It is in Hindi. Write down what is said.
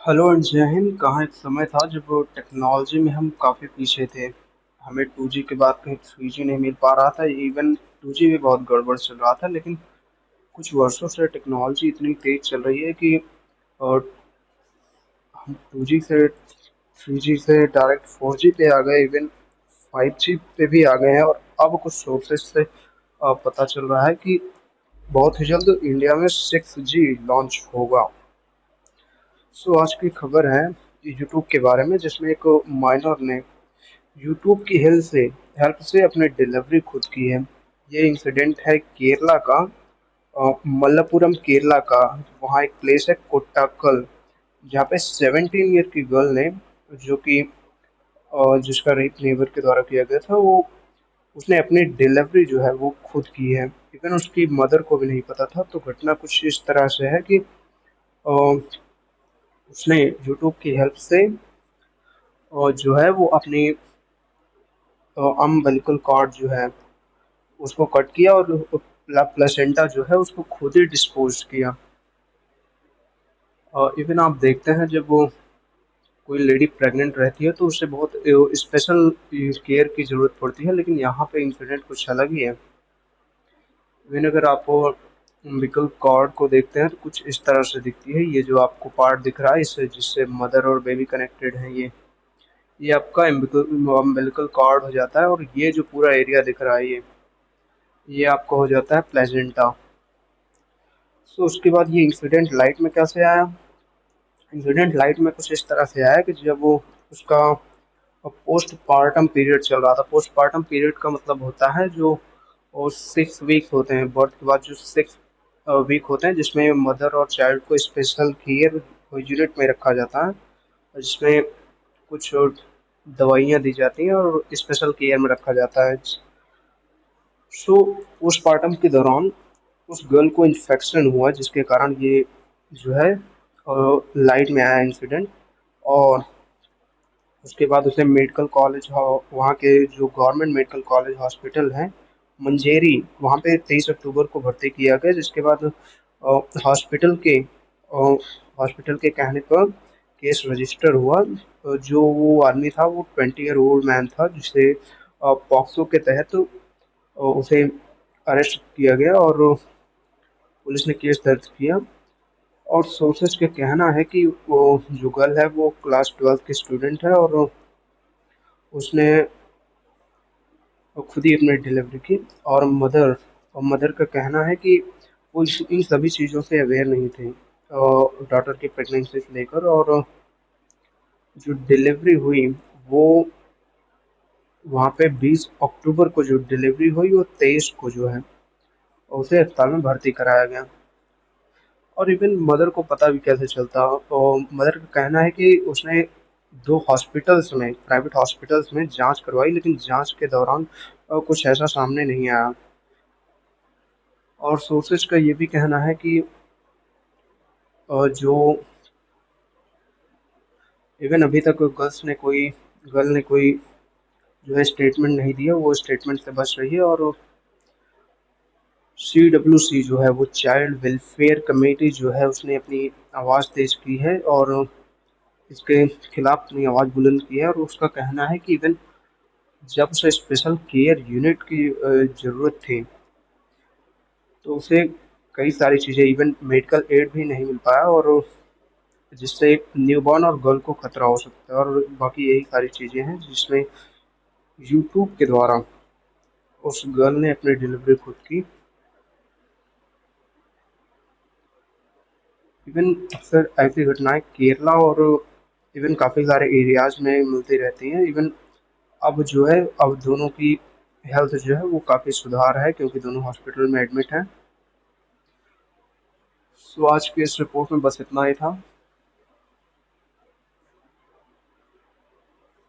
हेलो एंड जय हिंद। कहाँ एक समय था जब टेक्नोलॉजी में हम काफ़ी पीछे थे। हमें 2G के बाद कहीं 3G नहीं मिल पा रहा था। इवन 2G भी बहुत गड़बड़ चल रहा था। लेकिन कुछ वर्षों से टेक्नोलॉजी इतनी तेज चल रही है कि अ, हम 2G से 3G से डायरेक्ट 4G पे आ गए। इवन 5G पे भी आ गए हैं। और अब कुछ सोर्सेज से पता चल रहा है कि बहुत ही जल्द इंडिया में 6G लॉन्च होगा। सो आज की खबर है यूट्यूब के बारे में, जिसमें एक माइनर ने यूट्यूब की हेल्प से अपने डिलीवरी खुद की है। ये इंसिडेंट है केरला का, मल्लपुरम केरला का। वहाँ एक प्लेस है कोट्टाकल, जहाँ पे 17 ईयर की गर्ल ने, जो कि जिसका रेप नेबर के द्वारा किया गया था, वो उसने अपनी डिलीवरी जो है वो खुद की है। इवन उसकी मदर को भी नहीं पता था। तो घटना कुछ इस तरह से है कि उसने यूट्यूब की हेल्प से जो है वो अपनी अम्बिलिकल कॉर्ड जो है उसको कट किया, और प्लेसेंटा जो है उसको खुद ही डिस्पोज किया। इवन आप देखते हैं, जब वो कोई लेडी प्रेग्नेंट रहती है तो उसे बहुत स्पेशल केयर की जरूरत पड़ती है। लेकिन यहाँ पे इंसिडेंट कुछ अलग ही है। इवन अगर आप अम्बिलिकल कॉर्ड को देखते हैं तो कुछ इस तरह से दिखती है। ये जो आपको पार्ट दिख रहा है, इससे जिससे मदर और बेबी कनेक्टेड है, ये आपका अम्बिलिकल कॉर्ड हो जाता है। और ये जो पूरा एरिया दिख रहा है, ये आपका हो जाता है प्लेजेंटा। सो उसके बाद ये इंसिडेंट लाइट में कैसे आया? इंसिडेंट लाइट में कुछ इस तरह से आया कि जब वो उसका पोस्टपार्टम पीरियड चल रहा था। पोस्टपार्टम पीरियड का मतलब होता है जो 6 वीक होते हैं, बर्थ के बाद जो 6 वीक होते हैं, जिसमें मदर और चाइल्ड को स्पेशल केयर यूनिट में रखा जाता है, जिसमें कुछ दवाइयाँ दी जाती हैं और स्पेशल केयर में रखा जाता है। सो पोस्टपार्टम के दौरान उस गर्ल को इन्फेक्शन हुआ, जिसके कारण ये जो है लाइट में आया इंसिडेंट। और उसके बाद उसे मेडिकल कॉलेज, वहाँ के जो गवर्नमेंट मेडिकल कॉलेज हॉस्पिटल है मंजेरी, वहाँ पे 23 अक्टूबर को भर्ती किया गया। जिसके बाद हॉस्पिटल के हॉस्पिटल के कहने पर केस रजिस्टर हुआ। जो वो आदमी था वो 20 ईयर ओल्ड मैन था, जिसे पॉक्सो के तहत उसे अरेस्ट किया गया और पुलिस ने केस दर्ज किया। और सोर्सेज का कहना है कि वो जो गर्ल है वो क्लास 12 की स्टूडेंट है, और उसने खुद ही अपनी डिलीवरी की। और मदर का कहना है कि वो इन सभी चीज़ों से अवेयर नहीं थे, डॉटर की प्रेगनेंसी से लेकर। और जो डिलीवरी हुई वो वहाँ पे 20 अक्टूबर को जो डिलीवरी हुई, वो 23 को जो है उसे अस्पताल में भर्ती कराया गया। और इवन मदर को पता भी कैसे चलता? तो मदर का कहना है कि उसने दो हॉस्पिटल्स में, प्राइवेट हॉस्पिटल्स में जांच करवाई, लेकिन जांच के दौरान कुछ ऐसा सामने नहीं आया। और सोर्सेज का ये भी कहना है कि जो इवन अभी तक गर्ल ने कोई जो है स्टेटमेंट नहीं दिया, वो स्टेटमेंट से बच रही है। और CWC जो है वो चाइल्ड वेलफेयर कमेटी जो है, उसने अपनी आवाज़ तेज की है और इसके खिलाफ अपनी आवाज़ बुलंद की है। और उसका कहना है कि इवन जब उसे स्पेशल केयर यूनिट की ज़रूरत थी, तो उसे कई सारी चीज़ें, इवन मेडिकल एड भी नहीं मिल पाया, और जिससे एक न्यूबॉर्न और गर्ल को खतरा हो सकता है। और बाकी यही सारी चीज़ें हैं जिसमें यूट्यूब के द्वारा उस गर्ल ने अपनी डिलीवरी खुद की। इवन अक्सर ऐसी घटनाएं केरला और इवन काफ़ी सारे एरियाज में मिलती रहती हैं। इवन अब दोनों की हेल्थ जो है वो काफ़ी सुधार है, क्योंकि दोनों हॉस्पिटल में एडमिट हैं। सो आज की इस रिपोर्ट में बस इतना ही था।